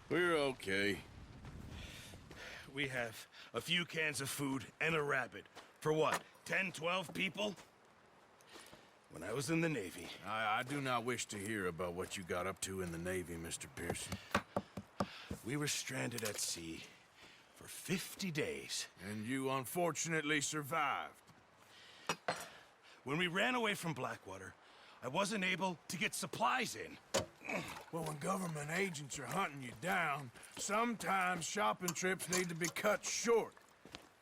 We're okay. We have a few cans of food and a rabbit. For what, 10, 12 people? When I was in the Navy... I do not wish to hear about what you got up to in the Navy, Mr. Pearson. We were stranded at sea for 50 days. And you unfortunately survived. When we ran away from Blackwater, I wasn't able to get supplies in. Well, when government agents are hunting you down, sometimes shopping trips need to be cut short.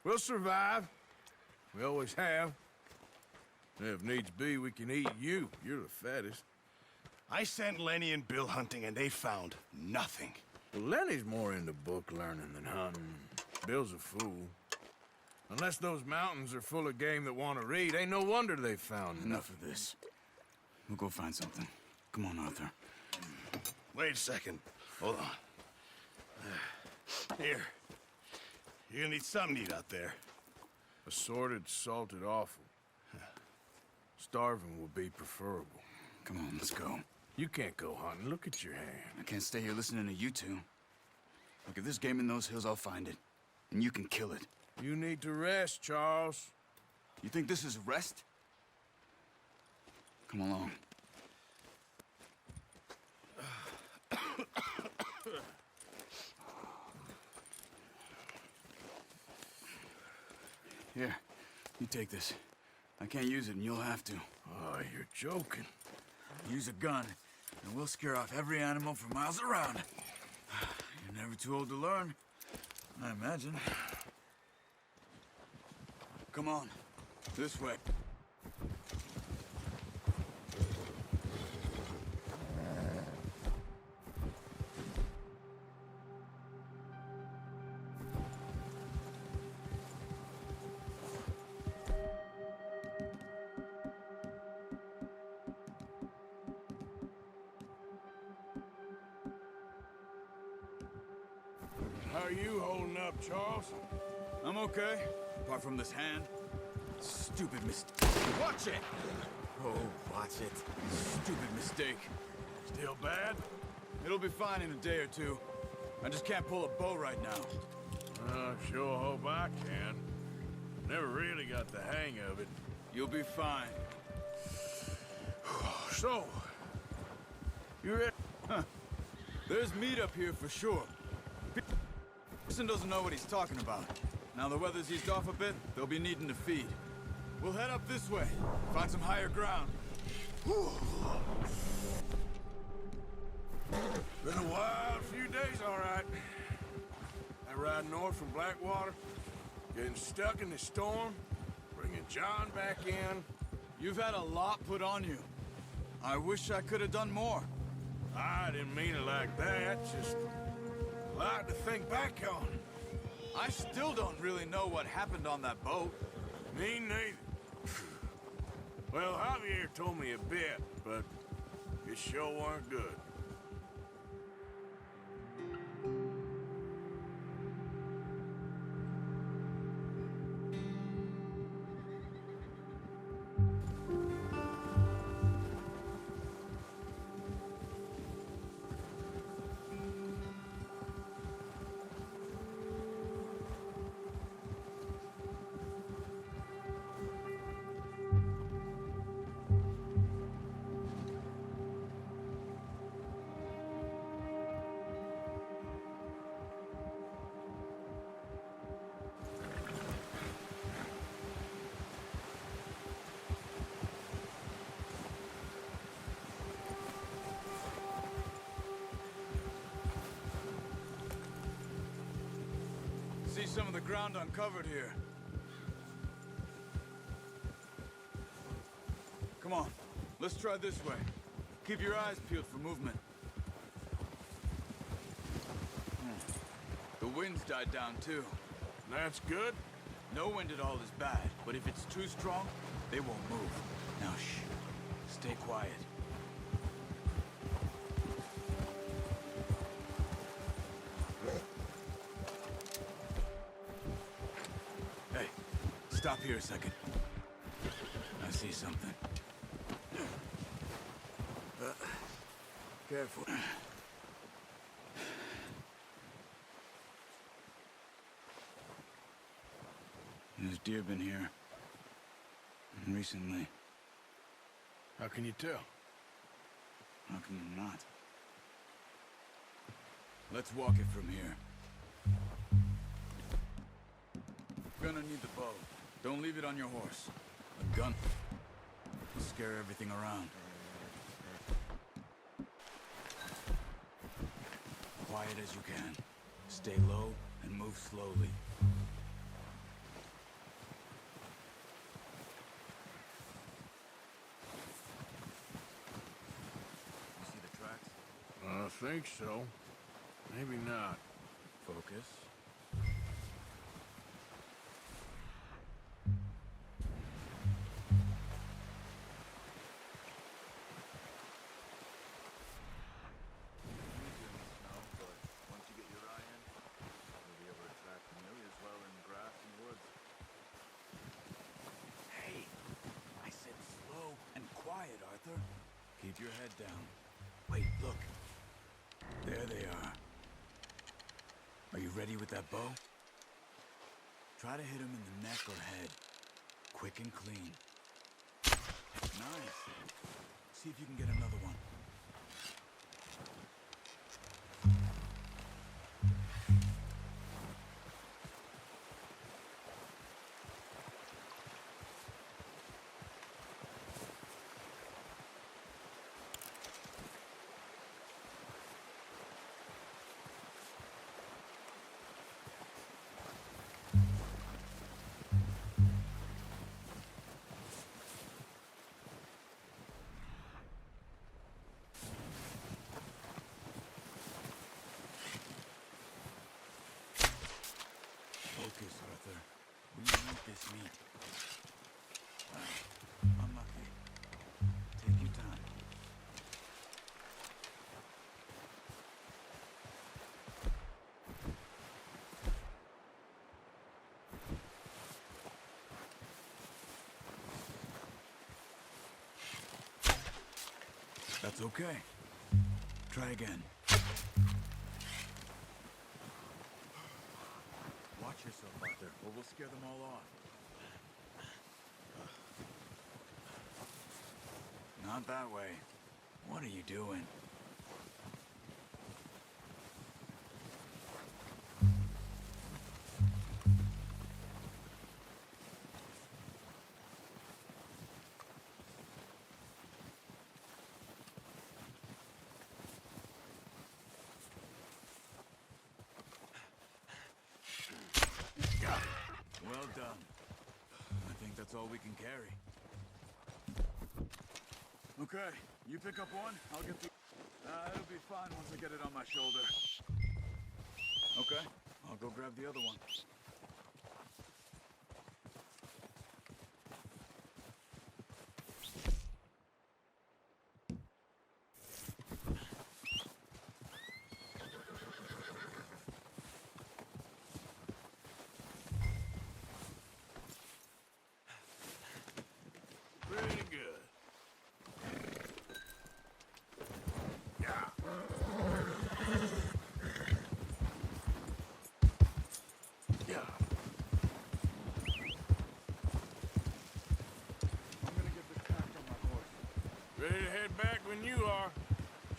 We'll survive. We always have. If needs be, we can eat you. You're the fattest. I sent Lenny and Bill hunting, and they found nothing. Well, Lenny's more into book learning than hunting. Bill's a fool. Unless those mountains are full of game that want to read, ain't no wonder they found Enough of this. We'll go find something. Come on, Arthur. Wait a second. Hold on. Here. You're gonna need something to eat out there. Assorted, salted offal. Starving would be preferable. Come on, let's go. You can't go hunting. Look at your hand. I can't stay here listening to you two. Look, if there's game in those hills, I'll find it. And you can kill it. You need to rest, Charles. You think this is rest? Come along. Here, you take this. I can't use it, and you'll have to. Oh, you're joking. Use a gun, and we'll scare off every animal for miles around. You're never too old to learn, I imagine. Come on, this way. How are you holding up, Charles? I'm okay, apart from this hand. Stupid mistake. Watch it! Oh, watch it. Stupid mistake. Still bad? It'll be fine in a day or two. I just can't pull a bow right now. Sure hope I can. Never really got the hang of it. You'll be fine. So, you ready? Huh. There's meat up here for sure. Pearson doesn't know what he's talking about. Now the weather's eased off a bit, they'll be needing to feed. We'll head up this way, find some higher ground. Been a wild few days, all right. That ride north from Blackwater, getting stuck in the storm, bringing John back in. You've had a lot put on you. I wish I could have done more. I didn't mean it like that, just a lot to think back on. I still don't really know what happened on that boat. Me neither. Well, Javier told me a bit, but it sure weren't good. See some of the ground uncovered here. Come on, let's try this way. Keep your eyes peeled for movement. The wind's died down too. That's good. No wind at all is bad, but if it's too strong, they won't move. Now shh, stay quiet. Hey, stop here a second. I see something. Careful. deer been here. Recently. How can you tell? How can you not? Let's walk it from here. We're gonna need the bow. Don't leave it on your horse. A gun will scare everything around. Quiet as you can. Stay low and move slowly. You see the tracks? I think so. Maybe not. Focus. Hey, I said slow and quiet, Arthur. Keep your head down. Wait, look. There they are. Are you ready with that bow? Try to hit him in the neck or head. Quick and clean. Nice. See if you can get another one. Focus, Arthur. We need this meat. Unlucky. Take your time. That's okay. Try again. Watch yourself, Arthur, or we'll scare them all off. Not that way. What are you doing? Well done. I think that's all we can carry. Okay, you pick up one, I'll get the... it'll be fine once I get it on my shoulder. Okay, I'll go grab the other one. Pretty good. Yeah. Yeah. I'm gonna get this packed on my horse. Ready to head back when you are.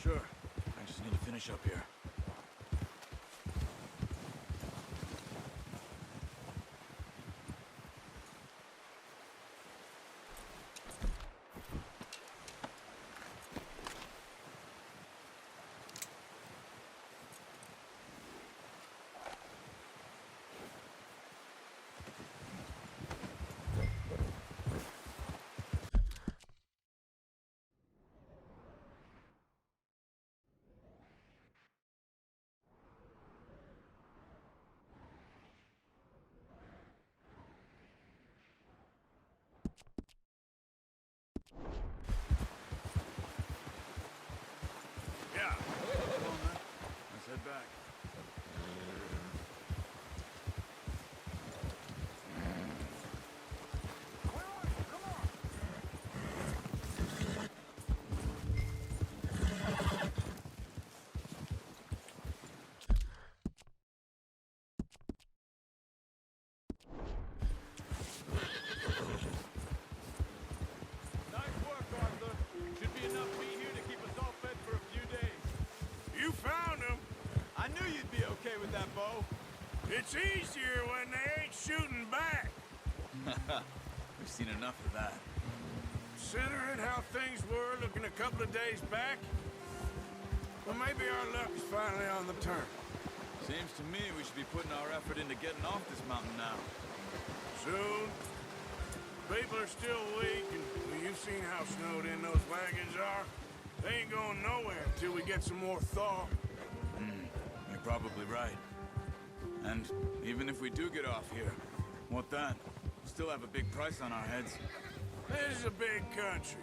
Sure, I just need to finish up here. knew you'd be okay with that bow. It's easier when they ain't shooting back. We've seen enough of that. Considering how things were looking a couple of days back, well, maybe our luck is finally on the turn. Seems to me we should be putting our effort into getting off this mountain now. Soon. People are still weak, and well, you've seen how snowed in those wagons are. They ain't going nowhere until we get some more thaw. You're probably right. And even if we do get off here, what then? We'll still have a big price on our heads. This is a big country.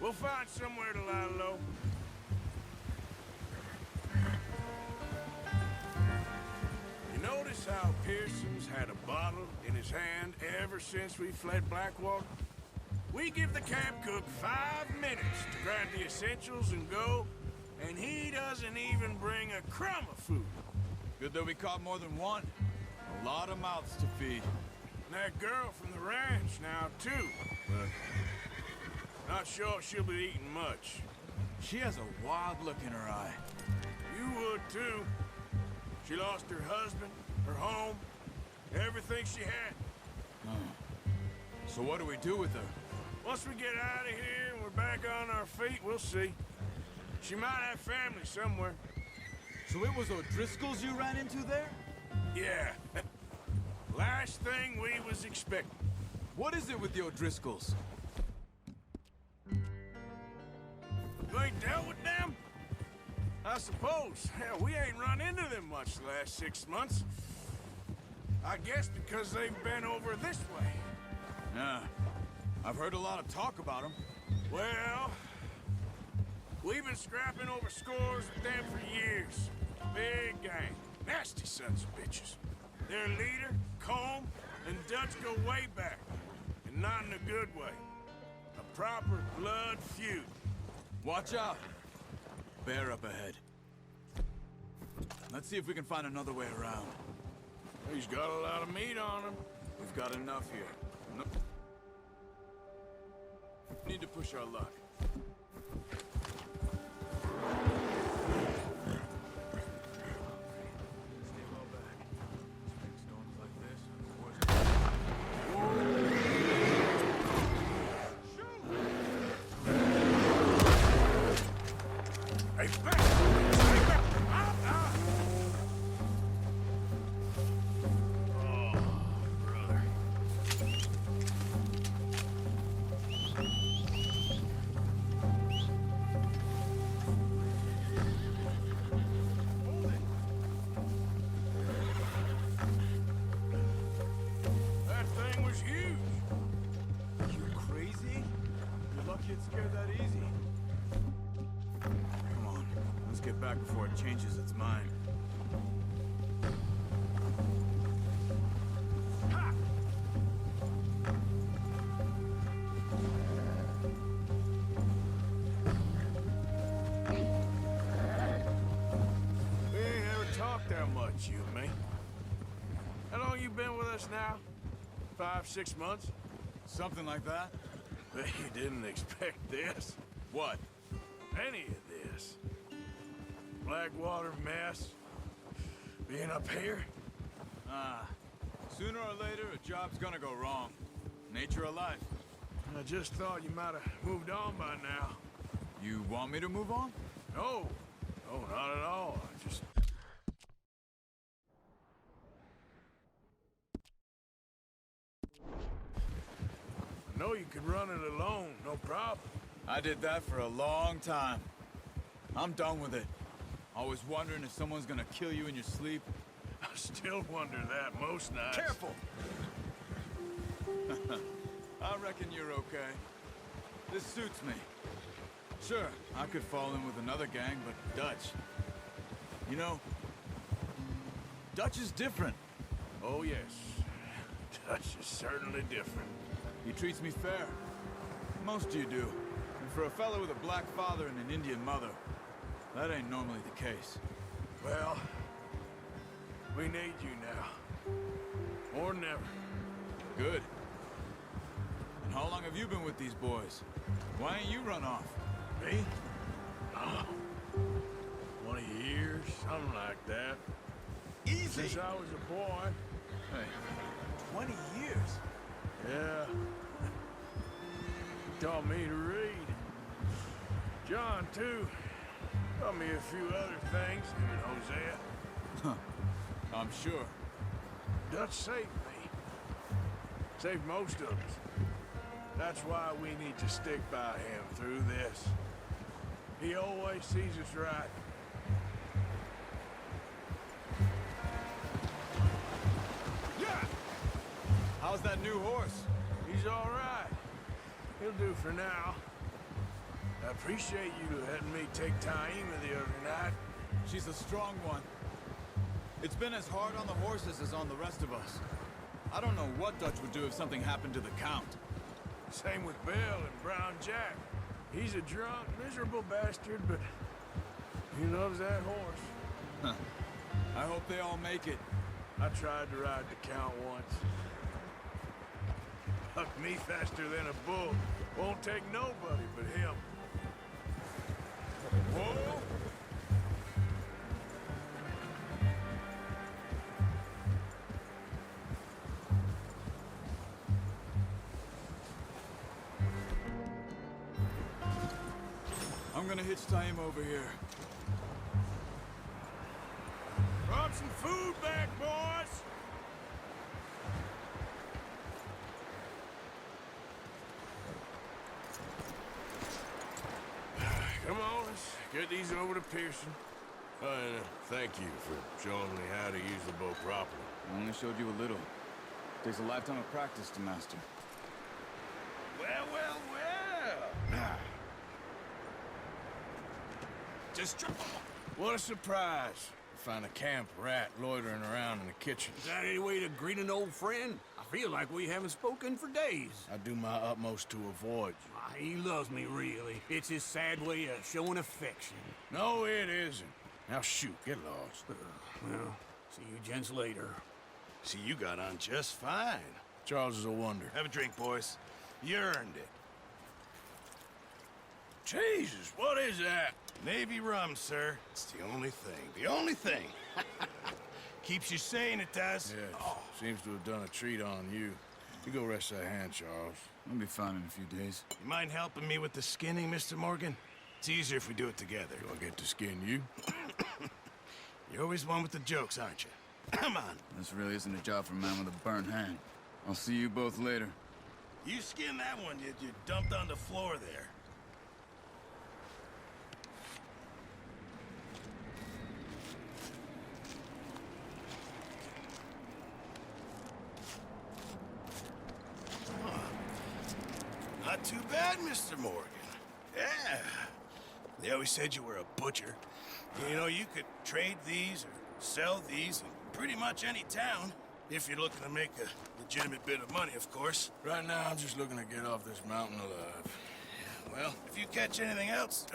We'll find somewhere to lie low. You notice how Pearson's had a bottle in his hand ever since we fled Blackwater? We give the camp cook 5 minutes to grab the essentials and go, and he doesn't even bring a crumb of food. Good that we caught more than one. A lot of mouths to feed. And that girl from the ranch now, too. But not sure she'll be eating much. She has a wild look in her eye. You would, too. She lost her husband, her home, everything she had. So what do we do with her? Once we get out of here and we're back on our feet, we'll see. She might have family somewhere. So it was O'Driscoll's you ran into there? Yeah. Last thing we was expecting. What is it with the O'Driscolls? You ain't dealt with them? I suppose. Hell, we ain't run into them much the last 6 months. I guess because they've been over this way. Yeah. I've heard a lot of talk about them. Well, we've been scrapping over scores with them for years. Big gang. Nasty sons of bitches. Their leader, Colm, and Dutch go way back. And not in a good way. A proper blood feud. Watch out. Bear up ahead. Let's see if we can find another way around. He's got a lot of meat on him. We've got enough here. Need to push our luck. Stay well back. Spring storms like this are the worst. Hey, back! Hey, back! Ah! Oh, brother. That thing was huge. You crazy? You're lucky it scared that easy. Come on, let's get back before it changes its mind. Ha! We ain't ever talked that much, you and me. How long you been with us now? 5, 6 months? Something like that? Bet you didn't expect this. What? Any of this. Blackwater mess. Being up here. Sooner or later, a job's gonna go wrong. Nature of life. I just thought you might have moved on by now. You want me to move on? No. No, not at all. I just... I know you could run it alone, no problem. I did that for a long time. I'm done with it. Always wondering if someone's gonna kill you in your sleep. I still wonder that most nights. Careful! I reckon you're okay. This suits me. Sure, I could fall in with another gang, but Dutch... You know, Dutch is different. Oh, yes. Dutch is certainly different. He treats me fair. Most of you do. And for a fellow with a black father and an Indian mother, that ain't normally the case. Well, we need you now. More than ever. Good. And how long have you been with these boys? Why ain't you run off? Me? Oh, 20 years, something like that. Easy! Since I was a boy. Hey, 20 years? Yeah. Taught me to read. John, too. Taught me a few other things. And Hosea. I'm sure. Dutch saved me. Saved most of us. That's why we need to stick by him through this. He always sees us right. Yeah! How's that new horse? He's all right. He'll do for now. I appreciate you letting me take Taima the other night. She's a strong one. It's been as hard on the horses as on the rest of us. I don't know what Dutch would do if something happened to the Count. Same with Bill and Brown Jack. He's a drunk, miserable bastard, but he loves that horse. I hope they all make it. I tried to ride the Count once. Bucked me faster than a bull. Won't take nobody but him. Whoa! I'm gonna hitch Taima over here. Brought some food back, boys! Come on, let's get these over to Pearson. And thank you for showing me how to use the bow properly. I only showed you a little. Takes a lifetime of practice to master. Well, well, well. Just What a surprise. Find a camp rat loitering around in the kitchen. Is that any way to greet an old friend? I feel like we haven't spoken for days. I do my utmost to avoid you. He loves me, really. It's his sad way of showing affection. No, it isn't. Now shoot, get lost. Well, see you gents later. see, you got on just fine. Charles is a wonder. Have a drink, boys. You earned it. Jesus, what is that? Navy rum, sir. It's the only thing. The only thing. Keeps you sane, it does. Yes, seems to have done a treat on you. You go rest that hand, Charles. I'll be fine in a few days. You mind helping me with the skinning, Mr. Morgan? It's easier if we do it together. Do I get to skin you? You're always one with the jokes, aren't you? Come on. This really isn't a job for a man with a burnt hand. I'll see you both later. You skinned that one you dumped on the floor there. Not too bad, Mr. Morgan. Yeah. They always said you were a butcher. You know, you could trade these or sell these in pretty much any town. If you're looking to make a legitimate bit of money, of course. Right now, I'm just looking to get off this mountain alive. Well, if you catch anything else,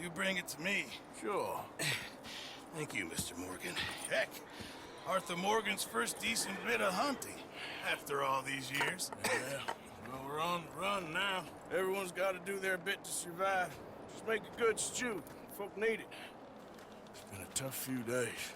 you bring it to me. Sure. Thank you, Mr. Morgan. Heck, Arthur Morgan's first decent bit of hunting after all these years. Yeah, well, we're on the run now. Everyone's got to do their bit to survive. Just make a good stew. Folk need it. It's been a tough few days.